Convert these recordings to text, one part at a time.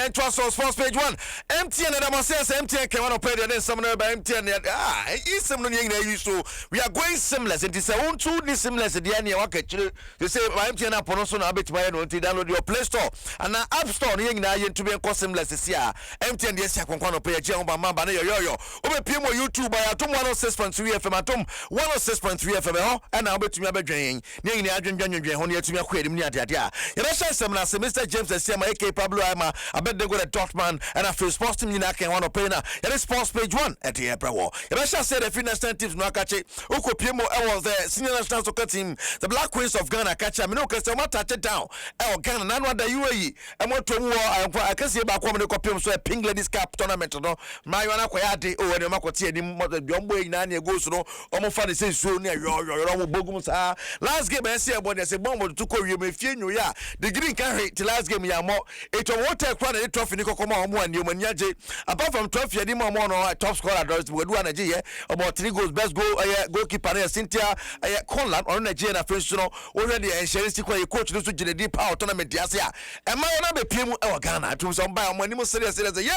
and trust us first page 1. MTN and Amasense MTN came on pay the summoner by MTN. It's some so we are going seamless. It is a own two ni seamless at the end of they say MTN upon so now bit by download your Play Store and now App Store to be seamless this year. MTN yes ya kwa pay a mama ba yo. Obe PM YouTube by Adom 106.3 FM Adom 106.3 FM and now bet me abedwen. Ni ni adwendwen ho ne atumi akwa edim ni ade ade a. Ye be sha sem na Mr. James Asiama AK Pablo Ama abed go the Dortmund and a first sports team ni na kan one pay na. Ye sports page 1 at the Ebrewo. Ye be sha say the national teams no akache. Oko PM was the senior national soccer team, the Black Queens of Ghana catch me no question what touch it down. Ghana na no da UAE. E mo to wo akase ba kwa me ko PM so a Pink Ladies Cup tournament no. My wana kwa yade o we makote anim biombo ina na go so no omo fa de sensuo ne yo bogum sa last game e se ebo de se bombo to ko wie me fie nyu ya the green can hit last game ya mo it won take kwa na trophy ni kokoma omo ani omo niaje apart from trophy ya di mo no top scorer does we do anaje ye about 3 goals best goal goalkeeper na Cynthia Conland on Nigeria na first no already ensurance kwa coach no so gine deep power tournament dia se a e ma na be piem e Ghana to so ba mo ani mo serious ye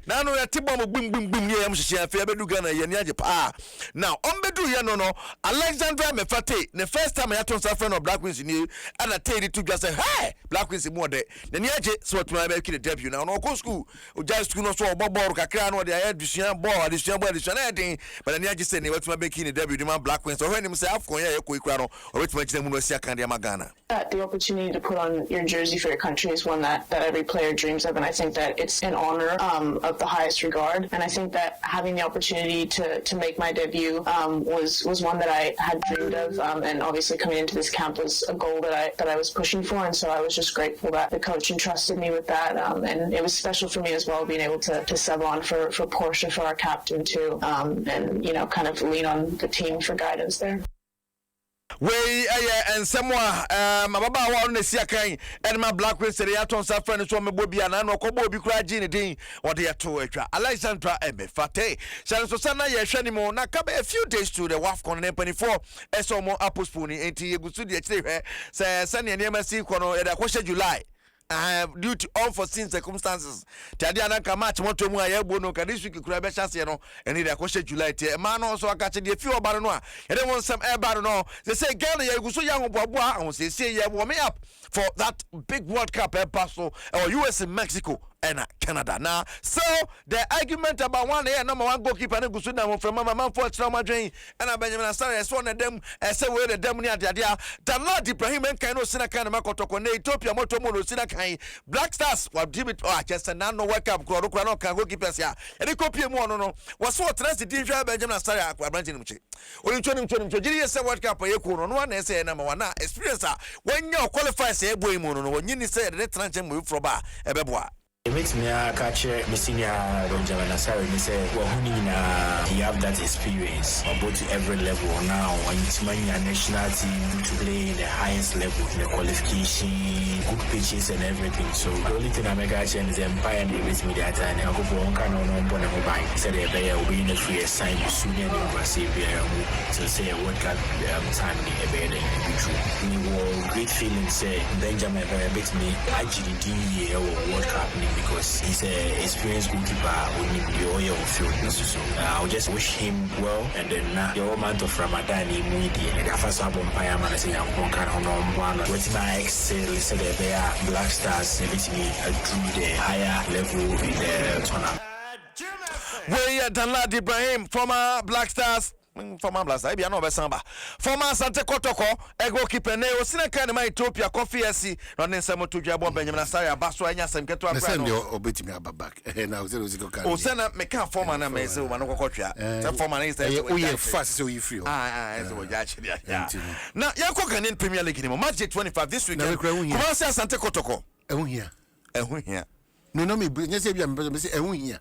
na no ya tibom bum ye am hihia fe bedu Ghana ye ni age pa now on bedu ye no Alexandra Mefate the first time I had to friend of Black Queens ni and I tell you to just say hey Black Queens more de the ni age so to my the debut now no go school o just school no so bobo kakra no de adusua ball adusua anything but the ni age say ni what my the debut the Black Queens so when him say afcon ye ko ikura no o wetu magina mu no sia kan de Ghana. The opportunity to put on your jersey for your country is one that every player dreams of, and I think that it's an honor of the highest regard. And I think that having the opportunity to make my debut was one that I had dreamed of, and obviously coming into this camp was a goal that I was pushing for, and so I was just grateful that the coach entrusted me with that, and it was special for me as well being able to sub on for Portia, for our captain too, and kind of lean on the team for guidance there. We and someone ababa wa on sia kan and my Black Queens dey aton sa friend so me bobia na no ko bobi kura gini din wo dey ato atwa Alexandra Mefate shan so sana ye hwani mo na ka a few days to the WAFCON 24 eso mo apostpone enti egusu de kire hwe se ne ma si ko no e da ko July due to unforeseen circumstances tadi anaka match moto mu ayebo no ka this week kura be chance no eni de ko July tie ma no so aka che de fi obaro no a e de won sam e baro no they say Ghana ya guso ya hoboboa ahun say ya warm me up for that big World Cup pass or US and Mexico and Canada. Now, so the argument about one number one goalkeeper and guso na from mama for trauma drain and Benjamin Asare is one of them say we the dem near dia the Lord Ibrahim and kind of sina kind of makotoko na Ethiopia moto mo sina kan Black Stars wa debit just na no World Cup kro no kan goalkeepers ya e de kopie mu no was so trans the Benjamin Asare akwa branch ni mche oni ntoni jiri say World Cup ye ko no na say number one na experience a when you qualify say eboy mu no nyini say the trans mu from ba ebeboa. It makes me catch me senior Benjamin Asare. Me say, well, you have that experience about to every level now. When you manage a national team to play in the highest level, in the qualification, good pitches and everything. So the only thing I make a change is Empire and they raise me that time. I go for one kind of number mobile. Said they will be in the free sign soon and Brazil. So say a World Cup time in the true. We were great feeling. Say Benjamin very bit me. I GD World Cup. Because he's an experienced goalkeeper with the oil of field. So I'll just wish him well. And then the whole month of Ramadan, and the first album, I say, I'm going to one. With my excel, said they are Black Stars, with me drew the higher level in the tournament. We Danlad Ibrahim, former Black Stars. Former Blast, I be no Besamba. Former Sante Kotoko, Ego Keeper, Neo, Sinaka, my Ethiopia, Coffee, running some to Jabon Benjamin Asaya, Basso, and Yasam, get to a send your obit me back. And I was oh, send up, make a former name, so one of Cocha. The former is there. We are fast, so you feel. Yeah. Now, Yako can in Premier League anymore. Match 25 this week. Sante Kotoko. Here. No, me bring yes, I'm here.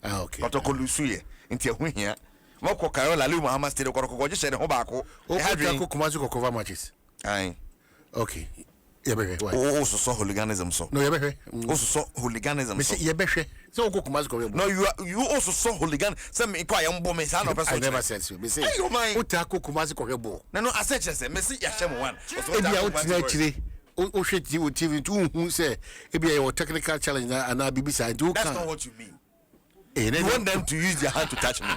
Okay. Kotoko Lusuye, into here. Moko Carola Luma Hamas Tele Koko just said Hobako. Kumazu cover matches. Aye. Okay. Also saw hooliganism so. No, also saw hooliganism. So Kumazu. No, you also saw hooligan. Some inquire on Bombe. I never said so. Say, oh my, Utaku Kumazu Kobo. No, I said, Messi Yasham one. o TV to who say e be your technical challenge and I be side do. That's not what you mean. You want them to use their hand to touch me.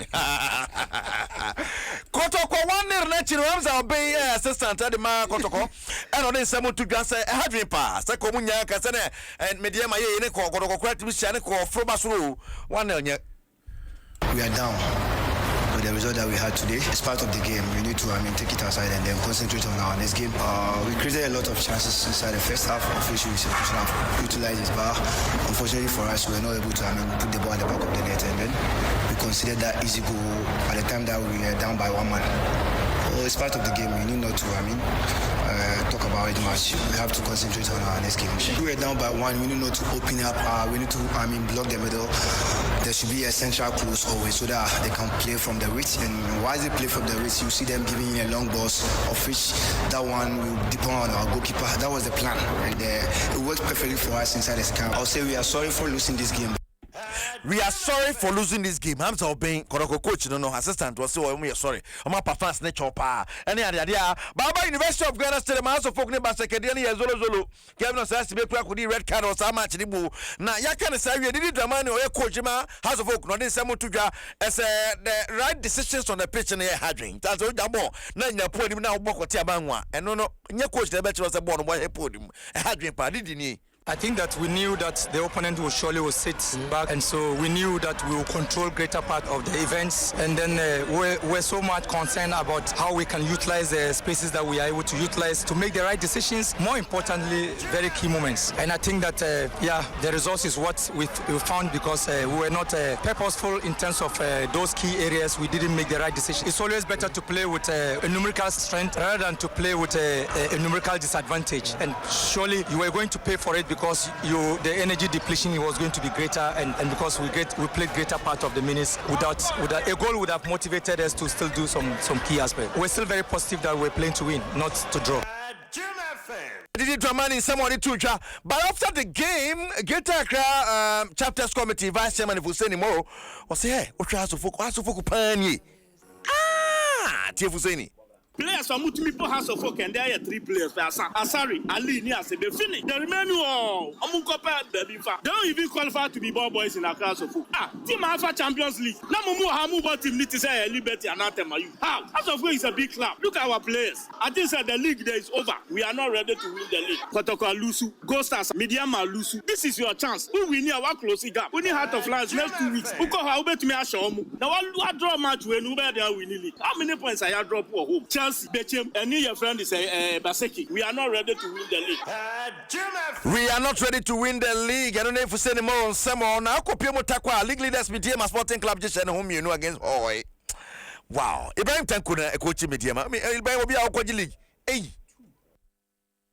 Kotoko 1-0 na chino Hamza obey assistant at the man Kotoko. And on this someone to just say having pass. Say komunya ka say and media ma ye ne ko Kotoko kwati bi sia ne ko frobasuru 1-0. We are down. With the result that we had today, it's part of the game. We need to, take it aside and then concentrate on our next game. We created a lot of chances inside the first half, of which we should have utilized this bar. Unfortunately for us, we were not able to, put the ball at the back of the net, and then we considered that easy goal at the time that we were down by 1 man. So it's part of the game. We need not to, talk about it much. We have to concentrate on our next game. We were down by 1. We need not to open up. We need to, block the middle. There should be a central close always so that they can play from the width. And while they play from the width, you see them giving a long balls, of which that one will depend on our goalkeeper. That was the plan, and it worked perfectly for us inside the camp. I'll say we are sorry for losing this game. We are sorry for losing this game. I'm so being coach, no assistant was so we are sorry. I'm a performance nature pa. Any idea? Baba University of Ghana State House of Folk Neba Secretary Zolo. Kevin says to be quick with red card or so much in the boo. Now ya can say we did the man or coach House of Folk, not in some to as the right decisions on the pitch and hadring. That's all double. Now you put him now Boko Tiabanwa. And no, your coach the better was a born why he put him. A hadring party, didn't he? I think that we knew that the opponent will surely sit back, and so we knew that we will control greater part of the events. And then we're so much concerned about how we can utilize the spaces that we are able to utilize to make the right decisions. More importantly, very key moments. And I think that the results is what we found because we were not purposeful in terms of those key areas. We didn't make the right decision. It's always better to play with a numerical strength rather than to play with a numerical disadvantage. And surely you were going to pay for it because the energy depletion was going to be greater, and because we played greater part of the minutes without a goal would have motivated us to still do some key aspects. We're still very positive that we're playing to win, not to draw. Did Dramani somebody to but after the game, Greater Chapters Committee Vice Chairman if we say anymore, was say, hey, what has to focus Pani? Tifuseni. Players are multiple people House of Folk and there are 3 players. Asari, Ali, Nia, they finish. The remaining all, Amunkopa, Belifa. They don't even qualify to be ball boys in a House of Folk. Team Alpha Champions League. Namumu Hamu team need to say Liberty and Anathema. How? House of Folk is a big club. Look at our players. I think that the league there is over. We are not ready to win the league. Kotoko Lusu, Go Stars, Mediama Lusu. This is your chance. We win here, what close gap. We need Heart of Lions next 2 weeks. Uko Haube to me Ashomu. Now what draw match when Uber there win league. How many points I drop for home? Bechem, and your friend is Baseki. We are not ready to win the league. We are not ready to win the league. I don't know if we say any more on some or now. Kopiemo Takwa, league leaders, Mediama Sporting Club, just and home you know against Oi. Wow. Ibrahim Tankuna, a coach Mediama. I mean, Ibrahim will be our coach league. Hey.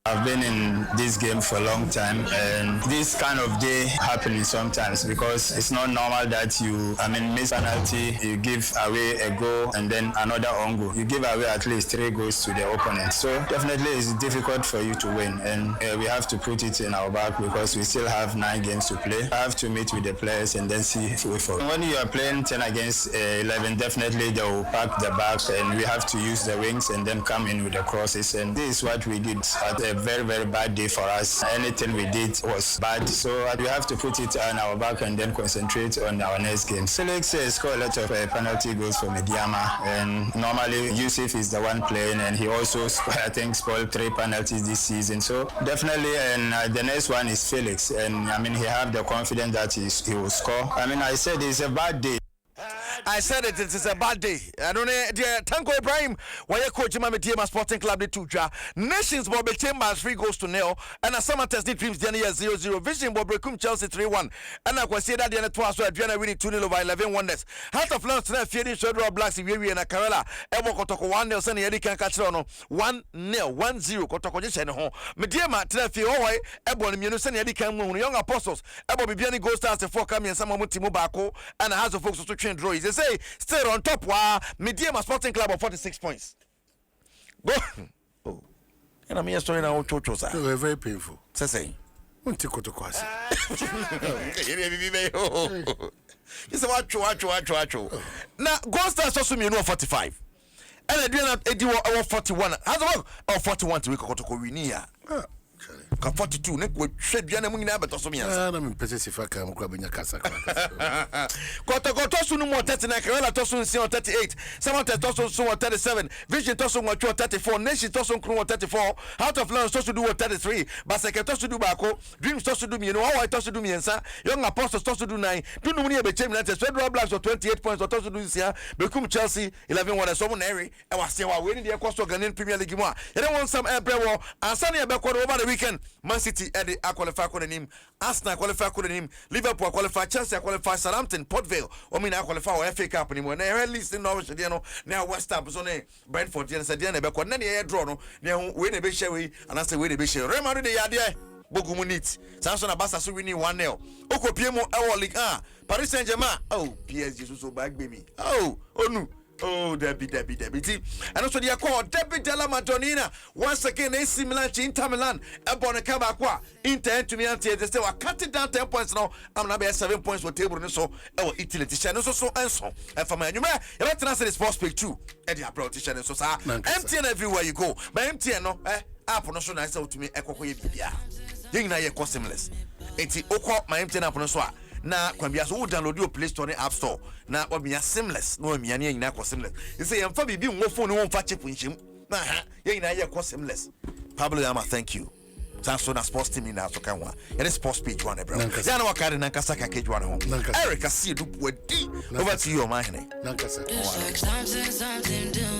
I've been in this game for a long time, and this kind of day happens sometimes because it's not normal that you, miss penalty, you give away a goal and then another own goal. You give away at least 3 goals to the opponent. So definitely it's difficult for you to win, and we have to put it in our back because we still have 9 games to play. I have to meet with the players and then see if we fall. When you are playing 10 against 11, definitely they will pack the backs and we have to use the wings and then come in with the crosses. And this is what we did at a very, very bad day for us. Anything we did was bad, so we have to put it on our back and then concentrate on our next game. Felix scored a lot of penalty goals for Mediama, and normally Yusuf is the one playing, and he also spoiled 3 penalties this season. So definitely, and the next one is Felix, and he have the confidence that he will score. I said it's a bad day. I said it is a bad day. I don't know. Tanko Ibrahim, why you coach Mediama Sporting Club the 2 Nations Bob Chambers 3 goals to 0, and a summer test dreams Jenny 0-0. Vision Bob Recum Chelsea 3-1. And I was say that the end twice so Adriana winning 2-0 over 11 Wonders. Heart of Lions tonight fearing Shadrow Blacks in and Akarela. Ebo Kotoko 1-0 Sunny Eddie can catch on 1-0 1-0 Kotoko Jeshen home. Mediama tonight fear away Ebo and Munusani Eddie can win young apostles. Ebo Bibiani Ghost Stars the 4 coming and some Mutimu Bako and a house of folks to train draw. They say still on top. Mediama Sporting Club of 46 points. Go. Oh, and I'm here story now. Chochosa. They were very painful. Say. Won't take to quasi. You say watch. Now Ghost Stars also me 45. And I do not 41. How's it work? 41 to we go to Korea. ka 42 ne ko hweduane mu nyina beto so miansa na me pese sifa ka mkura benya kasa Kotoko tosu no 39 Kerala tosu nsi 38 Samantha tosu so 37 Vision tosu 34 Nation tosu 34 Out of London tosu do 33 Baseke tosu do bako Dreams tosu do mienu Hawaii tosu do miensa Young Apostles tosu do 9 Tunu muni ebechem na Federal Blacks 28 points tosu do nsia Bekum Chelsea 11 1 so mo na eri e wase wa we ni de ekoso Ghanaian Premier League mu a yede won some ebrewo ansane e bekọ over the weekend Man City e de qualify ko nim Arsenal qualify ko nim Liverpool qualify Chelsea qualify Southampton Port Vale o mi na qualify o FA Cup ni mo na e list in Norwich de no na West Ham so na Brentford de na de bekọ na ne draw no na we na be share we anase we na be share Real Madrid de yade bogumu nit Samson Abasa so winning 1-0 okopie mu e League Paris Saint-Germain PSG so bag baby onu Debbie. And also the call Debbie Della Madonnina. Once again, AC Milan, Inter Milan, Ebon Kabakwa, Inter to me until they say we're cutting down 10 points now. I'm not 7 points for table and so Italy channel so and so. And for my you let us say sports page 2 and the abroad channel so MTN everywhere you go. But MTN no app no so nice to me ekoko ye bibia. Yin na ye seamless. Enti okọ my MTN app no so na kwambia so wo download your Play Store and App Store na obia seamless no amia ne nyina ko seamless you say yemfa bibi wo phone wo mfa chip nchim na ye nyina ye ko seamless Pablo Yama thank you so na sports team na so kan wa ye sports page one bro ya na wakare na nkasa ka Kegyiwa ne ho Eric Asiedu Boadi over to you man. Nankasa